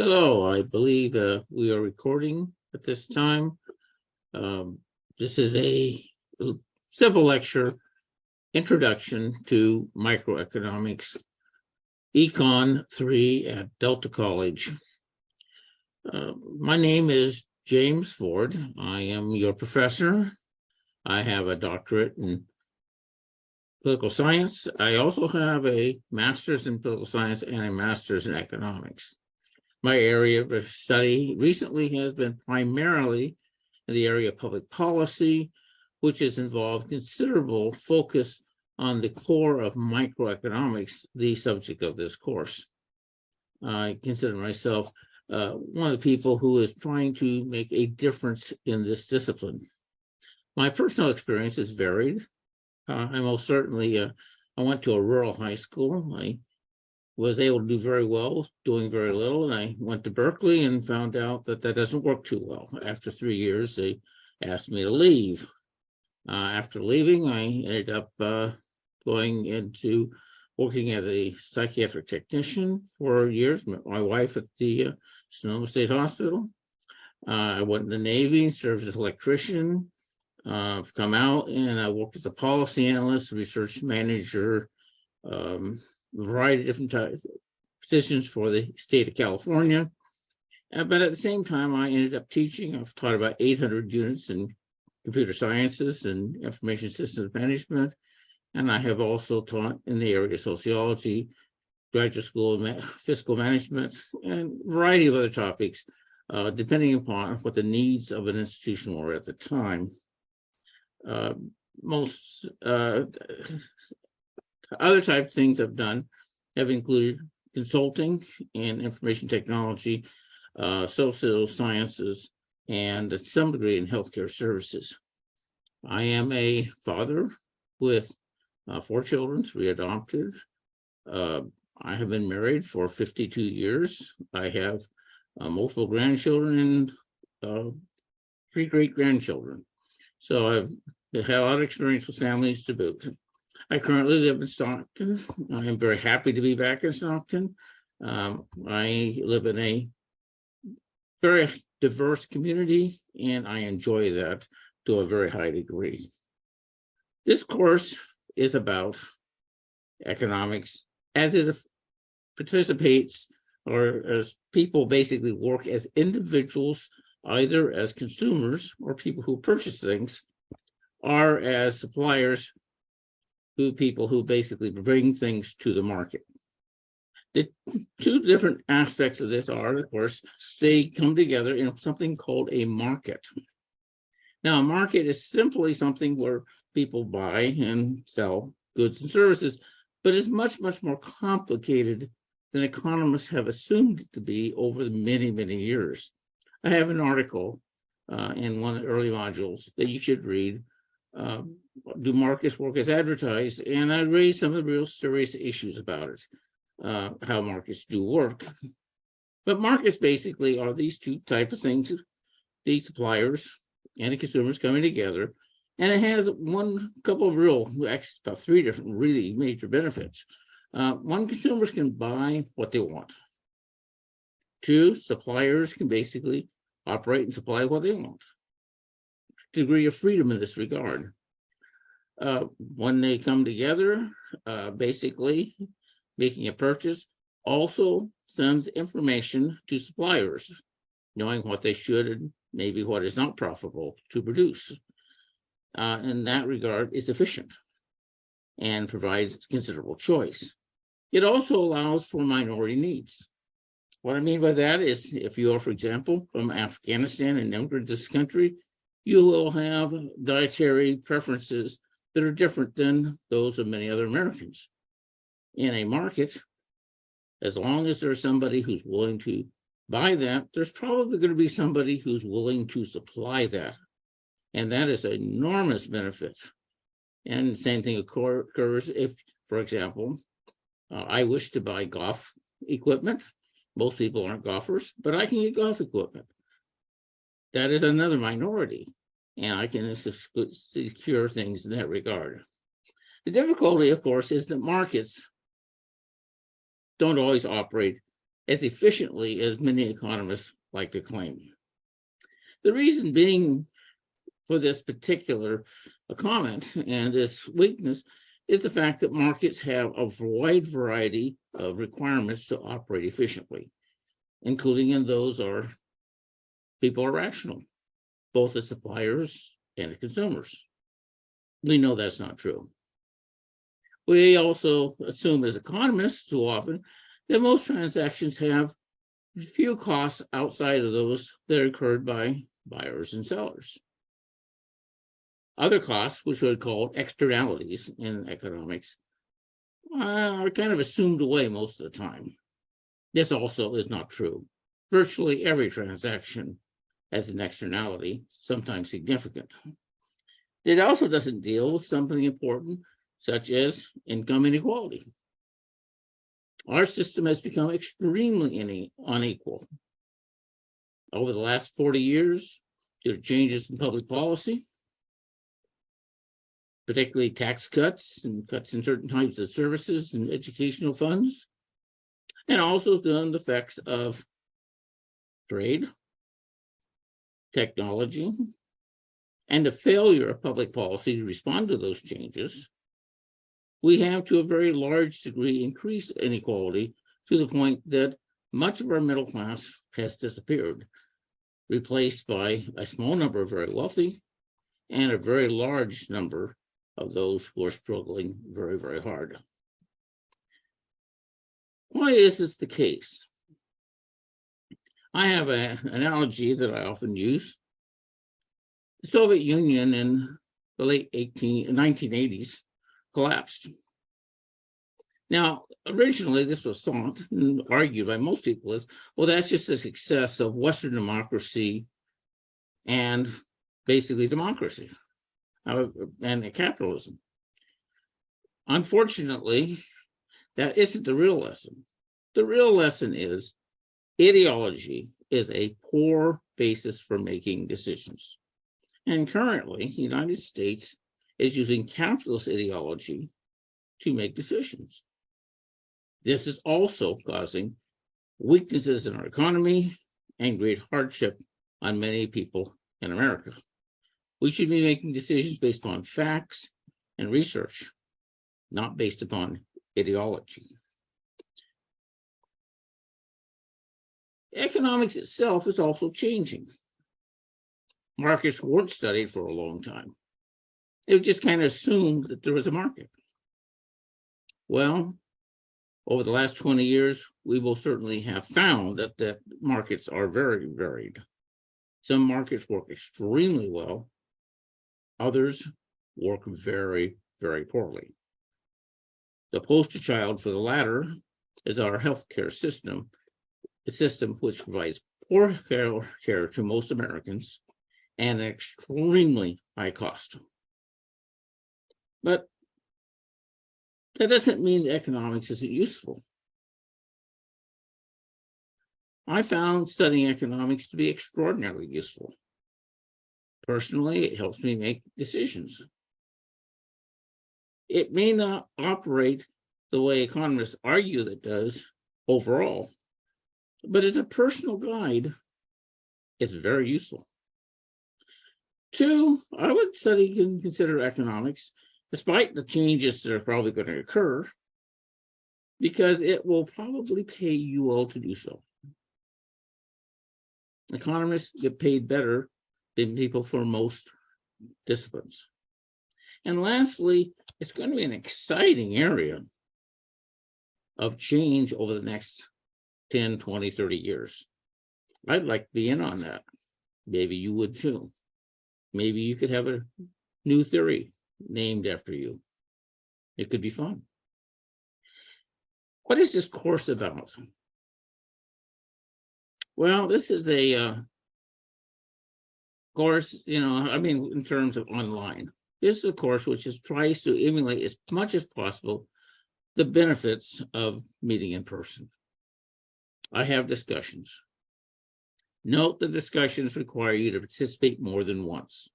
Hello, I believe we are recording at this time. Um, this is a simple lecture, Introduction to Microeconomics, Econ 3 at Delta College. My name is James Ford. I am your professor. I have a doctorate in political science. I also have a master's in political science and a master's in economics. My area of study recently has been primarily in the area of public policy, which has involved considerable focus on the core of microeconomics, the subject of this course. I consider myself one of the people who is trying to make a difference in this discipline. My personal experience is varied. I most certainly, I went to a rural high school. I was able to do very well, doing very little. And I went to Berkeley and found out that that doesn't work too well. After 3 years, they asked me to leave. After leaving, I ended up going into working as a psychiatric technician for years. Met my wife at the Sonoma State Hospital. I went in the Navy, served as an electrician. I've come out and I worked as a policy analyst, research manager, variety of different positions for the state of California. But at the same time, I ended up teaching. I've taught about 800 units in computer sciences and information systems management. And I have also taught in the area of sociology, graduate school, fiscal management, and a variety of other topics, depending upon what the needs of an institution were at the time. Most other types of things I've done have included consulting in information technology, social sciences, and to some degree in healthcare services. I am a father with 4 children, 3 adopted. I have been married for 52 years. I have multiple grandchildren and 3 great-grandchildren. So I've had a lot of experience with families to boot. I currently live in Stockton. I am very happy to be back in Stockton. I live in a very diverse community, and I enjoy that to a very high degree. This course is about economics as it participates, or as people basically work as individuals, either as consumers or people who purchase things, or as suppliers to people who basically bring things to the market. The 2 different aspects of this are, of course, they come together in something called a market. Now, a market is simply something where people buy and sell goods and services, but it's much, much more complicated than economists have assumed it to be over the many, many years. I have an article in one of the early modules that you should read. Do markets work as advertised? And I raised some of the real serious issues about it, how markets do work. But markets basically are these 2 types of things, the suppliers and the consumers coming together. And it has couple of actually about 3 different really major benefits. 1, consumers can buy what they want. 2, suppliers can basically operate and supply what they want. Degree of freedom in this regard. When they come together, basically making a purchase also sends information to suppliers, knowing what they should and maybe what is not profitable to produce. In that regard, is efficient and provides considerable choice. It also allows for minority needs. What I mean by that is, if you are, for example, from Afghanistan and immigrant to this country, you will have dietary preferences that are different than those of many other Americans. In a market, as long as there's somebody who's willing to buy that, there's probably going to be somebody who's willing to supply that. And that is an enormous benefit. And the same thing occurs if, for example, I wish to buy golf equipment. Most people aren't golfers, but I can get golf equipment. That is another minority, and I can secure things in that regard. The difficulty, of course, is that markets don't always operate as efficiently as many economists like to claim. The reason being for this particular comment and this weakness is the fact that markets have a wide variety of requirements to operate efficiently, including in those are people are rational, both the suppliers and the consumers. We know that's not true. We also assume as economists too often that most transactions have few costs outside of those that are incurred by buyers and sellers. Other costs, which are called externalities in economics, are kind of assumed away most of the time. This also is not true. Virtually every transaction has an externality, sometimes significant. It also doesn't deal with something important, such as income inequality. Our system has become extremely unequal. Over the last 40 years, due to changes in public policy, particularly tax cuts and cuts in certain types of services and educational funds, and also the effects of trade, technology, and the failure of public policy to respond to those changes, we have to a very large degree increased inequality to the point that much of our middle class has disappeared, replaced by a small number of very wealthy and a very large number of those who are struggling very, very hard. Why is this the case? I have an analogy that I often use. The Soviet Union in the late 1980s collapsed. Now, originally, this was thought and argued by most people as, well, that's just a success of Western democracy and basically democracy and capitalism. Unfortunately, that isn't the real lesson. The real lesson is ideology is a poor basis for making decisions. And currently, the United States is using capitalist ideology to make decisions. This is also causing weaknesses in our economy and great hardship on many people in America. We should be making decisions based on facts and research, not based upon ideology. Economics itself is also changing. Markets weren't studied for a long time. It just kind of assumed that there was a market. Well, over the last 20 years, we will certainly have found that markets are very varied. Some markets work extremely well. Others work very, very poorly. The poster child for the latter is our healthcare system, a system which provides poor care to most Americans and an extremely high cost. But that doesn't mean economics isn't useful. I found studying economics to be extraordinarily useful. Personally, it helps me make decisions. It may not operate the way economists argue that it does overall, but as a personal guide, it's very useful. Two, I would study and consider economics, despite the changes that are probably going to occur, because it will probably pay you well to do so. Economists get paid better than people for most disciplines. And lastly, it's going to be an exciting area of change over the next 10, 20, 30 years. I'd like to be in on that. Maybe you would too. Maybe you could have a new theory named after you. It could be fun. What is this course about? Well, this is a course, in terms of online. This is a course which tries to emulate as much as possible the benefits of meeting in person. I have discussions. Note the discussions require you to participate more than once.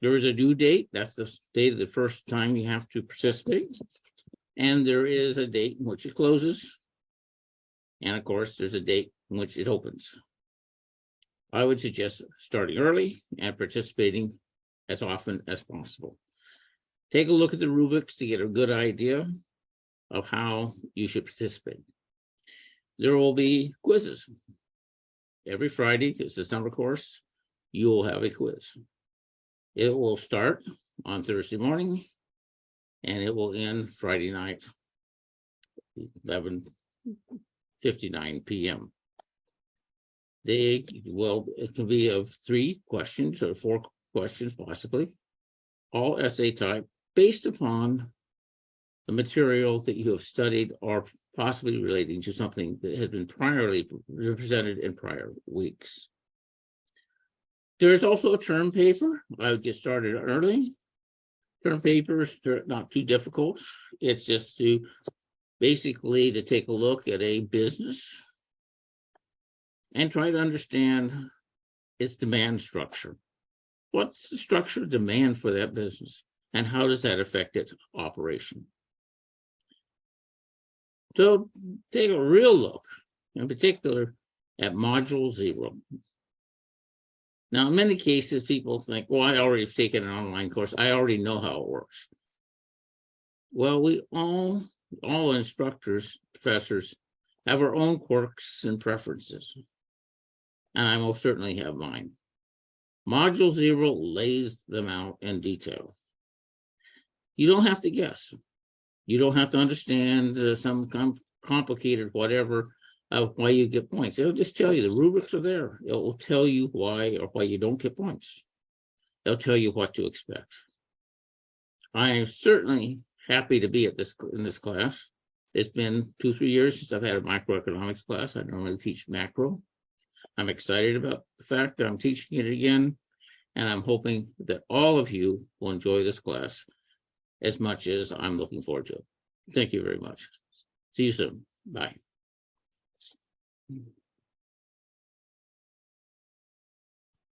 There is a due date. That's the date of the first time you have to participate. And there is a date in which it closes. And of course, there's a date in which it opens. I would suggest starting early and participating as often as possible. Take a look at the rubrics to get a good idea of how you should participate. There will be quizzes. Every Friday, it's the summer course, you will have a quiz. It will start on Thursday morning and it will end Friday night, 11:59 p.m. It can be of 3 questions or 4 questions possibly, all essay type, based upon the material that you have studied or possibly relating to something that has been priorly represented in prior weeks. There's also a term paper. I would get started early. Term papers, they're not too difficult. It's just to basically to take a look at a business and try to understand its demand structure. What's the structure of demand for that business and how does that affect its operation? So take a real look, in particular, at Module 0. Now, in many cases, people think, well, I already have taken an online course. I already know how it works. Well, we all instructors, professors, have our own quirks and preferences. And I most certainly have mine. Module 0 lays them out in detail. You don't have to guess. You don't have to understand some complicated whatever of why you get points. It'll just tell you the rubrics are there. It will tell you why or why you don't get points. They'll tell you what to expect. I am certainly happy to be in this class. It's been 2-3 years since I've had a microeconomics class. I normally teach macro. I'm excited about the fact that I'm teaching it again, and I'm hoping that all of you will enjoy this class as much as I'm looking forward to it. Thank you very much. See you soon. Bye.